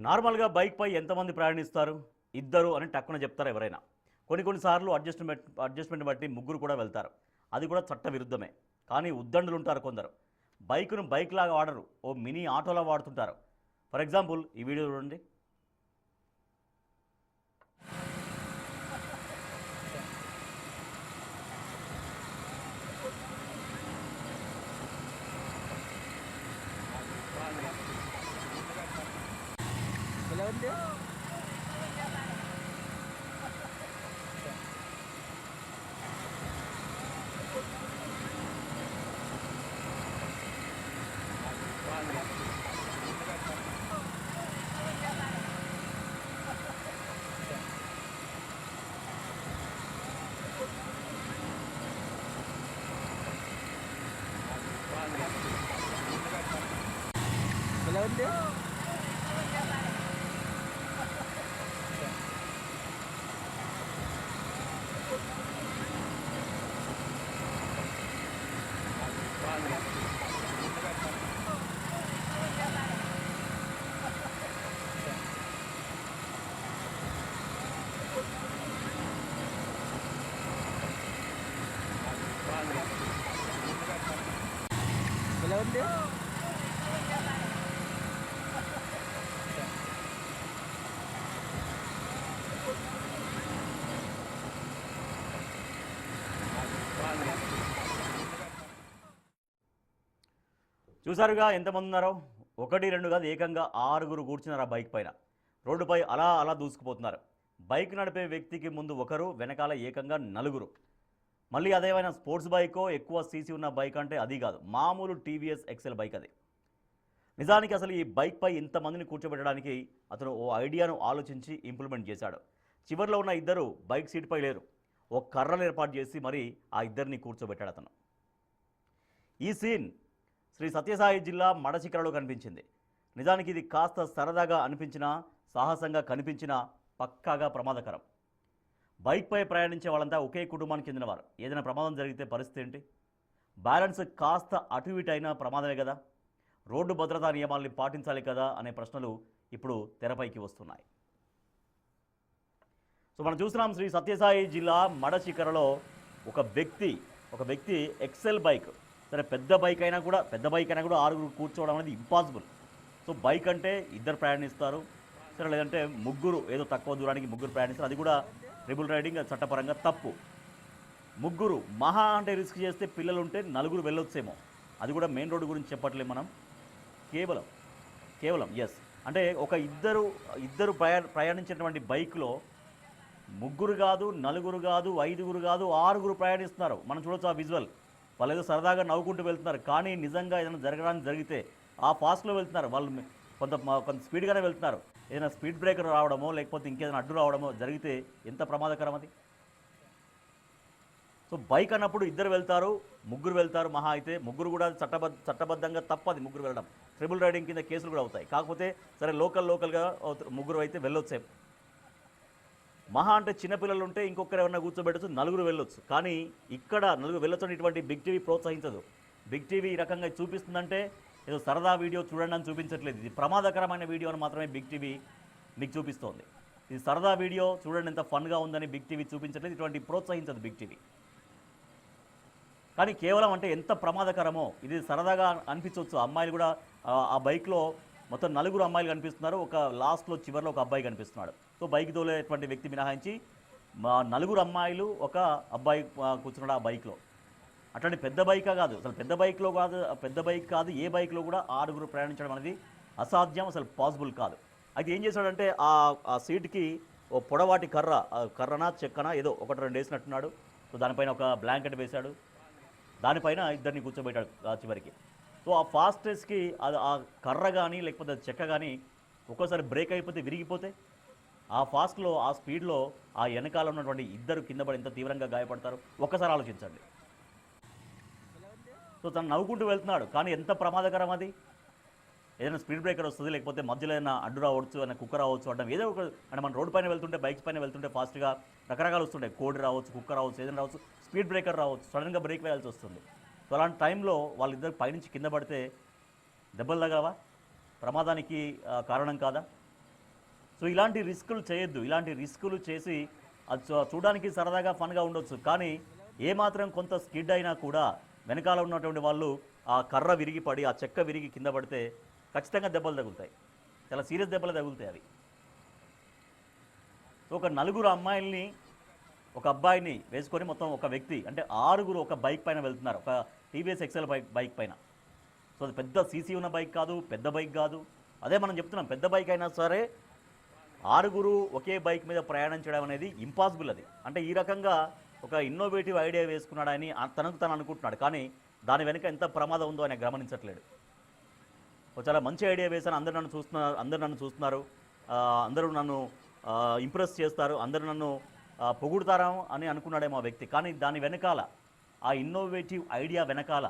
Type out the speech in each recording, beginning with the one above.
నార్మల్గా బైక్పై ఎంతమంది ప్రయాణిస్తారు? ఇద్దరు అని టక్కున చెప్తారు ఎవరైనా. కొన్నిసార్లు అడ్జస్ట్మెంట్ బట్టి ముగ్గురు కూడా వెళ్తారు. అది కూడా చట్ట విరుద్ధమే. కానీ ఉద్దండులు ఉంటారు కొందరు. బైక్ను బైక్ లాగా వాడరు, ఓ మినీ ఆటోలా వాడుతుంటారు. ఫర్ ఎగ్జాంపుల్ ఈ వీడియో చూడండి. ఎలా ఉంది? ఎలా ఉంది? చూసారుగా ఎంతమంది ఉన్నారో? ఒకటి రెండు కాదు, ఏకంగా 6గురు కూర్చున్నారు ఆ బైక్ పైన. రోడ్డుపై అలా అలా దూసుకుపోతున్నారు. బైక్ నడిపే వ్యక్తికి ముందు ఒకరు, వెనకాల ఏకంగా 4. మళ్ళీ అదేమైనా స్పోర్ట్స్ బైకో, ఎక్కువ సీసీ ఉన్న బైక్ అంటే అది కాదు, మామూలు టీవీఎస్ ఎక్సెల్ బైక్ అది. నిజానికి అసలు ఈ బైక్పై ఇంతమందిని కూర్చోబెట్టడానికి అతను ఓ ఐడియాను ఆలోచించి ఇంప్లిమెంట్ చేశాడు. చివరిలో ఉన్న ఇద్దరు బైక్ సీట్పై లేరు, ఓ కర్రలు ఏర్పాటు చేసి మరి ఆ ఇద్దరిని కూర్చోబెట్టాడు అతను. ఈ సీన్ శ్రీ సత్యసాయి జిల్లా మడచికరలో కనిపించింది. నిజానికి ఇది కాస్త సరదాగా అనిపించినా, సాహసంగా కనిపించినా పక్కాగా ప్రమాదకరం. బైక్పై ప్రయాణించే వాళ్ళంతా ఒకే కుటుంబానికి చెందినవారు. ఏదైనా ప్రమాదం జరిగితే పరిస్థితి ఏంటి? బ్యాలెన్స్ కాస్త అటు ఇటు అయినా ప్రమాదమే కదా. రోడ్డు భద్రతా నియమాల్ని పాటించాలి కదా అనే ప్రశ్నలు ఇప్పుడు తెరపైకి వస్తున్నాయి. సో మనం చూస్తున్నాం శ్రీ సత్యసాయి జిల్లా మడచికరలో ఒక వ్యక్తి ఎక్సెల్ బైక్, సరే పెద్ద బైక్ అయినా కూడా 6గురు కూర్చోవడం అనేది ఇంపాసిబుల్. సో బైక్ అంటే ఇద్దరు ప్రయాణిస్తారు, సరే లేదంటే ముగ్గురు, ఏదో తక్కువ దూరానికి ముగ్గురు ప్రయాణిస్తారు. అది కూడా ట్రిపుల్ రైడింగ్ చట్టపరంగా తప్పు. ముగ్గురు మహా అంటే రిస్క్ చేస్తే పిల్లలు ఉంటే 4 వెళ్ళొచ్చేమో. అది కూడా మెయిన్ రోడ్డు గురించి చెప్పట్లేదు మనం, కేవలం ఎస్ అంటే ఒక ఇద్దరు ప్రయాణించేటువంటి బైక్లో ముగ్గురు కాదు, 4 కాదు, 5 కాదు, 6 ప్రయాణిస్తున్నారు. మనం చూడొచ్చు ఆ విజువల్. వాళ్ళు ఏదో సరదాగా నవ్వుకుంటూ వెళ్తున్నారు, కానీ నిజంగా ఏదైనా జరగడానికి జరిగితే ఆ ఫాస్ట్లో వెళ్తున్నారు వాళ్ళు. కొంత స్పీడ్గానే వెళ్తున్నారు. ఏదైనా స్పీడ్ బ్రేకర్ రావడమో లేకపోతే ఇంకేదైనా అడ్డు రావడమో జరిగితే ఎంత ప్రమాదకరం అది. సో బైక్ అన్నప్పుడు ఇద్దరు వెళ్తారు, ముగ్గురు వెళ్తారు మహా అయితే. ముగ్గురు కూడా చట్టబద్ధంగా తప్పది ముగ్గురు వెళ్ళడం. ట్రిపుల్ రైడింగ్ కింద కేసులు కూడా అవుతాయి. కాకపోతే సరే లోకల్గా ముగ్గురు అయితే వెళ్ళొచ్చే. మహా అంటే చిన్నపిల్లలు ఉంటే ఇంకొకరు ఎవరైనా కూర్చోబెట్టచ్చు, 4 వెళ్ళొచ్చు. కానీ ఇక్కడ 4 వెళ్ళొచ్చు ఇటువంటి బిగ్ టీవీ ప్రోత్సహించదు. బిగ్ టీవీ ఈ రకంగా చూపిస్తుందంటే ఏదో సరదా వీడియో చూడండి అని చూపించట్లేదు. ఇది ప్రమాదకరమైన వీడియో అని మాత్రమే బిగ్ టీవీ మీకు చూపిస్తోంది. ఇది సరదా వీడియో చూడండి ఎంత ఫన్గా ఉందని బిగ్ టీవీ చూపించట్లేదు. ఇటువంటి ప్రోత్సహించదు బిగ్ టీవీ. కానీ కేవలం అంటే ఎంత ప్రమాదకరమో, ఇది సరదాగా అనిపించవచ్చు. అమ్మాయిలు కూడా ఆ బైక్లో మొత్తం 4 అమ్మాయిలు కనిపిస్తున్నారు, ఒక లాస్ట్లో చివరిలో ఒక అబ్బాయి కనిపిస్తున్నాడు. సో బైక్ తోలేటువంటి వ్యక్తి మినహాయించి 4 అమ్మాయిలు, ఒక అబ్బాయి కూర్చున్నాడు ఆ బైక్లో. అట్లాంటి పెద్ద బైకా కాదు, అసలు పెద్ద బైక్ కాదు, ఏ బైక్లో కూడా 6 ప్రయాణించడం అనేది అసాధ్యం, అసలు పాసిబుల్ కాదు. అయితే ఏం చేశాడంటే ఆ సీట్కి ఓ పొడవాటి కర్రనా చెక్కనా ఏదో 1-2 వేసినట్టున్నాడు. సో దానిపైన ఒక బ్లాంకెట్ వేశాడు, దానిపైన ఇద్దరిని కూర్చోబెట్టాడు చివరికి. సో ఆ ఫాస్టెస్ట్కి ఆ కర్ర కానీ లేకపోతే చెక్క కానీ ఒక్కోసారి బ్రేక్ అయిపోతే విరిగిపోతే ఆ ఫాస్ట్లో, ఆ స్పీడ్లో ఆ వెనకాల ఉన్నటువంటి ఇద్దరు కింద పడి ఎంత తీవ్రంగా గాయపడతారు ఒక్కసారి ఆలోచించండి. సో తను నవ్వుకుంటూ వెళ్తున్నాడు, కానీ ఎంత ప్రమాదకరం అది. ఏదైనా స్పీడ్ బ్రేకర్ వస్తుంది, లేకపోతే మధ్యలో ఏదైనా అడ్డు రావచ్చు, ఏదైనా కుక్క రావచ్చు, అంటే ఏదో ఒక అంటే మన రోడ్డు పైన వెళ్తుంటే, బైక్స్ పైన వెళ్తుంటే ఫాస్ట్గా రకరకాలు వస్తుంటాయి. కోడి రావచ్చు, కుక్క రావచ్చు, ఏదైనా రావచ్చు, స్పీడ్ బ్రేకర్ రావచ్చు, సడన్గా బ్రేక్ వేయాల్సి వస్తుంది. సో అలాంటి టైంలో వాళ్ళిద్దరు పైనుంచి కింద పడితే దెబ్బలు తగలవా? ప్రమాదానికి కారణం కాదా? సో ఇలాంటి రిస్కులు చేయొద్దు. ఇలాంటి రిస్కులు చేసి అది చూడడానికి సరదాగా ఫన్గా ఉండొచ్చు, కానీ ఏమాత్రం కొంత స్కిడ్ అయినా కూడా వెనకాల ఉన్నటువంటి వాళ్ళు ఆ కర్ర విరిగి పడి ఆ చెక్క విరిగి కింద పడితే ఖచ్చితంగా దెబ్బలు తగులుతాయి. చాలా సీరియస్ దెబ్బలు తగులుతాయి అవి. సో ఒక నలుగురు అమ్మాయిల్ని ఒక అబ్బాయిని వేసుకొని మొత్తం ఒక వ్యక్తి అంటే 6గురు ఒక బైక్ పైన వెళ్తున్నారు, ఒక టీవీఎస్ ఎక్సెల్ బైక్ పైన. సో అది పెద్ద సీసీ ఉన్న బైక్ కాదు, పెద్ద బైక్ కాదు. అదే మనం చెప్తున్నాం, పెద్ద బైక్ అయినా సరే 6గురు ఒకే బైక్ మీద ప్రయాణం చేయడం అనేది ఇంపాసిబుల్. అది అంటే ఈ రకంగా ఒక ఇన్నోవేటివ్ ఐడియా వేసుకున్నాడని తనకు తను అనుకుంటున్నాడు, కానీ దాని వెనుక ఎంత ప్రమాదం ఉందో ఆయన గమనించట్లేడు. చాలా మంచి ఐడియా వేశాను, అందరూ నన్ను చూస్తున్నారు, అందరూ నన్ను ఇంప్రెస్ చేస్తారు, అందరూ నన్ను పొగుడుతారా అని అనుకున్నాడేమో ఆ వ్యక్తి. కానీ దాని వెనకాల, ఆ ఇన్నోవేటివ్ ఐడియా వెనకాల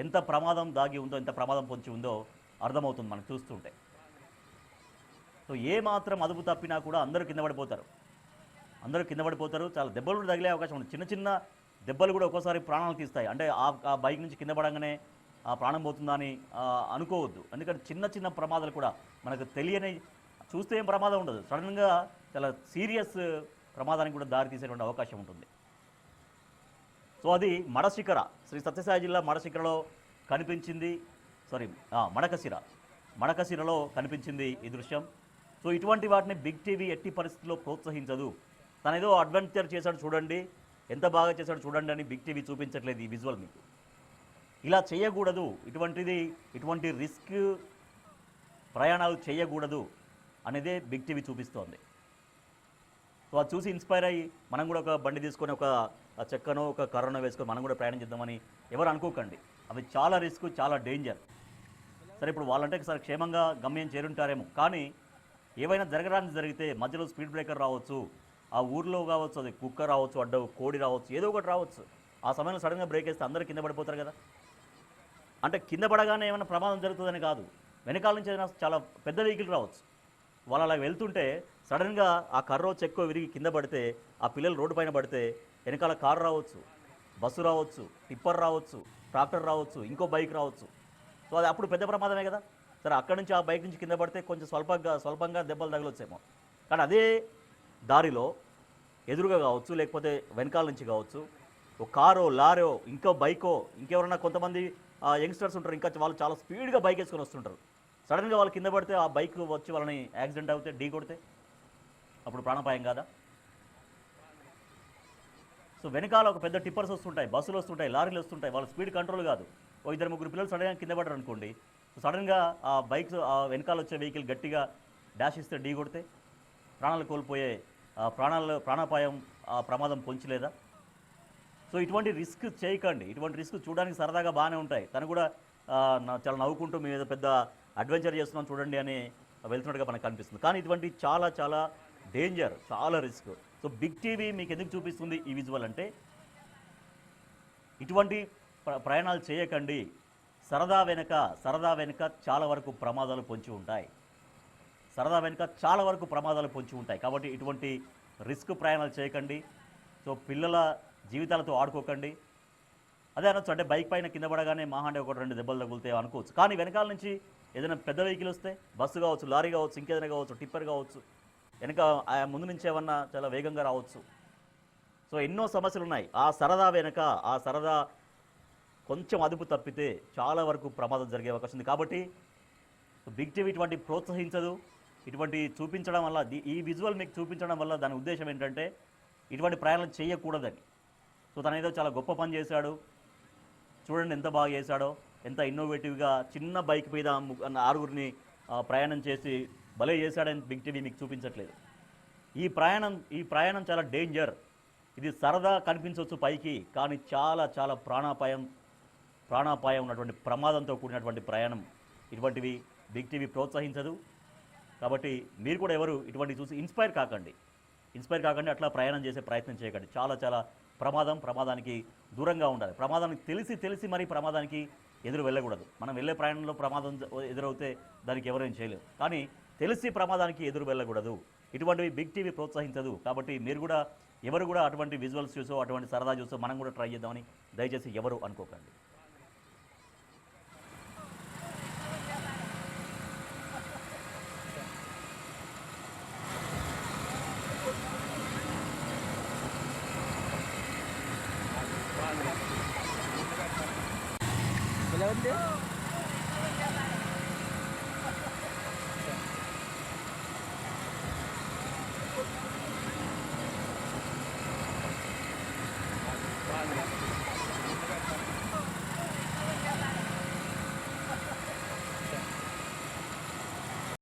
ఎంత ప్రమాదం దాగి ఉందో, ఎంత ప్రమాదం పొంచి ఉందో అర్థమవుతుంది మనకు చూస్తుంటే. సో ఏ మాత్రం అదుపు తప్పినా కూడా అందరూ కింద పడిపోతారు. చాలా దెబ్బలు కూడా తగిలే అవకాశం ఉంది. చిన్న చిన్న దెబ్బలు కూడా ఒక్కోసారి ప్రాణాలు తీస్తాయి. అంటే ఆ బైక్ నుంచి కింద పడంగానే ఆ ప్రాణం పోతుందా అని అనుకోవద్దు. ఎందుకంటే చిన్న చిన్న ప్రమాదాలు కూడా మనకు తెలియని, చూస్తే ఏం ప్రమాదం ఉండదు, సడన్గా చాలా సీరియస్ ప్రమాదానికి కూడా దారి తీసేటువంటి అవకాశం ఉంటుంది. సో అది మడశిఖర, శ్రీ సత్యసాయి జిల్లా మడశిఖరలో కనిపించింది. మడకశిరలో కనిపించింది ఈ దృశ్యం. సో ఇటువంటి వాటిని బిగ్ టీవీ ఎట్టి పరిస్థితుల్లో ప్రోత్సహించదు. తనేదో అడ్వెంచర్ చేశాడు చూడండి, ఎంత బాగా చేశాడు చూడండి అని బిగ్ టీవీ చూపించట్లేదు ఈ విజువల్ మీకు. ఇలా చేయకూడదు, ఇటువంటి రిస్క్ ప్రయాణాలు చేయకూడదు అనేదే బిగ్ టీవీ చూపిస్తోంది. సో అది చూసి ఇన్స్పైర్ అయ్యి మనం కూడా ఒక బండి తీసుకొని ఒక చెక్కనో ఒక కర్రనో వేసుకొని మనం కూడా ప్రయాణం చేద్దామని ఎవరు అనుకోకండి. అవి చాలా రిస్క్, చాలా డేంజర్. సరే ఇప్పుడు వాళ్ళంటే సరే క్షేమంగా గమ్యం చేరుంటారేమో, కానీ ఏవైనా జరగడానికి జరిగితే మధ్యలో స్పీడ్ బ్రేకర్ రావచ్చు, ఆ ఊర్లో కావచ్చు, అది కుక్క రావచ్చు, అడ్డ కోడి రావచ్చు, ఏదో ఒకటి రావచ్చు. ఆ సమయంలో సడన్గా బ్రేక్ వేస్తే అందరూ కింద పడిపోతారు కదా. అంటే కింద పడగానే ఏమైనా ప్రమాదం జరుగుతుందని కాదు, వెనకాల నుంచి ఏదైనా చాలా పెద్ద వెహికల్ రావచ్చు. వాళ్ళు అలా వెళ్తుంటే సడన్గా ఆ కర్రో చెక్కో విరిగి కింద పడితే, ఆ పిల్లలు రోడ్డు పైన పడితే వెనకాల కారు రావచ్చు, బస్సు రావచ్చు, టిప్పర్ రావచ్చు, ట్రాక్టర్ రావచ్చు, ఇంకో బైక్ రావచ్చు. సో అది అప్పుడు పెద్ద ప్రమాదమే కదా. సరే అక్కడి నుంచి ఆ బైక్ నుంచి కింద పడితే కొంచెం స్వల్పంగా దెబ్బలు తగలొచ్చేమో, కానీ అదే దారిలో ఎదురుగా కావచ్చు, లేకపోతే వెనకాల నుంచి కావచ్చు, ఒక కారో, లారో, ఇంకో బైకో, ఇంకెవరన్నా కొంతమంది యంగ్స్టర్స్ ఉంటారు, ఇంకా వాళ్ళు చాలా స్పీడ్గా బైక్ వేసుకొని వస్తుంటారు. సడన్గా వాళ్ళు కింద పడితే ఆ బైక్ వచ్చి వాళ్ళని యాక్సిడెంట్ అవుతే, ఢీ కొడితే అప్పుడు ప్రాణాపాయం కాదా. సో వెనకాల ఒక పెద్ద టిప్పర్స్ వస్తుంటాయి, బస్సులు వస్తుంటాయి, లారీలు వస్తుంటాయి, వాళ్ళ స్పీడ్ కంట్రోల్ కాదు. ఓ 2-3 పిల్లలు సడన్గా కింద పడ్డారు అనుకోండి, సో సడన్గా ఆ బైక్స్, ఆ వెనకాల వచ్చే వెహికల్ గట్టిగా డాష్ ఇస్తే, ఢీ కొడితే ప్రాణాలు కోల్పోయే ప్రాణాపాయం, ప్రమాదం పొంచలేదా. సో ఇటువంటి రిస్క్ చేయకండి. ఇటువంటి రిస్క్ చూడడానికి సరదాగా బాగానే ఉంటాయి. తను కూడా చాలా నవ్వుకుంటూ మీ మీద పెద్ద అడ్వెంచర్ చేస్తున్నాం చూడండి అని వెళ్తున్నట్టుగా మనకు కనిపిస్తుంది, కానీ ఇటువంటి చాలా చాలా డేంజర్, చాలా రిస్క్. సో బిగ్ టీవీ మీకు ఎందుకు చూపిస్తుంది ఈ విజువల్ అంటే, ఇటువంటి ప్రయాణాలు చేయకండి. సరదా వెనుక చాలా వరకు ప్రమాదాలు పొంచి ఉంటాయి. కాబట్టి ఇటువంటి రిస్క్ ప్రయాణాలు చేయకండి. సో పిల్లల జీవితాలతో ఆడుకోకండి. అదే అనొచ్చు, అంటే బైక్ పైన కింద పడగానే మహాండే 1-2 దెబ్బలు తగులుతాయి అనుకోవచ్చు, కానీ వెనకాల నుంచి ఏదైనా పెద్ద వెహికల్ వస్తే, బస్సు కావచ్చు, లారీ కావచ్చు, ఇంకేదైనా కావచ్చు, టిప్పర్ కావచ్చు, వెనక ముందు నుంచి ఏమన్నా చాలా వేగంగా రావచ్చు. సో ఎన్నో సమస్యలు ఉన్నాయి. ఆ సరదా కొంచెం అదుపు తప్పితే చాలా వరకు ప్రమాదం జరిగే అవకాశం ఉంది. కాబట్టి బిగ్ టీవీ ఇటువంటి ప్రోత్సహించదు. ఇటువంటి చూపించడం వల్ల, ఈ విజువల్ మీకు చూపించడం వల్ల దాని ఉద్దేశం ఏంటంటే ఇటువంటి ప్రయాణాలు చేయకూడదని. సో తను ఏదో చాలా గొప్ప పని చేశాడు, చూడండి ఎంత బాగా చేశాడో, ఎంత ఇన్నోవేటివ్గా చిన్న బైక్ మీద 6గురిని ప్రయాణం చేసి భలే చేశాడని బిగ్ టీవీ మీకు చూపించట్లేదు. ఈ ప్రయాణం చాలా డేంజర్. ఇది సరదా కనిపించవచ్చు పైకి, కానీ చాలా చాలా ప్రాణాపాయం ఉన్నటువంటి ప్రమాదంతో కూడినటువంటి ప్రయాణం. ఇటువంటివి బిగ్ టీవీ ప్రోత్సహించదు. కాబట్టి మీరు కూడా ఎవరు ఇటువంటి చూసి ఇన్స్పైర్ కాకండి. అట్లా ప్రయాణం చేసే ప్రయత్నం చేయకండి. చాలా చాలా ప్రమాదానికి దూరంగా ఉండాలి. ప్రమాదానికి తెలిసి మరీ ప్రమాదానికి ఎదురు వెళ్ళకూడదు. మనం వెళ్ళే ప్రయాణంలో ప్రమాదం ఎదురవుతే దానికి ఎవరేం చేయలేరు, కానీ తెలిసి ప్రమాదానికి ఎదురు వెళ్ళకూడదు. ఇటువంటివి బిగ్ టీవీ ప్రోత్సహించదు. కాబట్టి మీరు కూడా ఎవరు కూడా అటువంటి విజువల్స్ చూసో, అటువంటి సరదా చూసో మనం కూడా ట్రై చేద్దామని దయచేసి ఎవరు అనుకోకండి. ఎలా ఉంది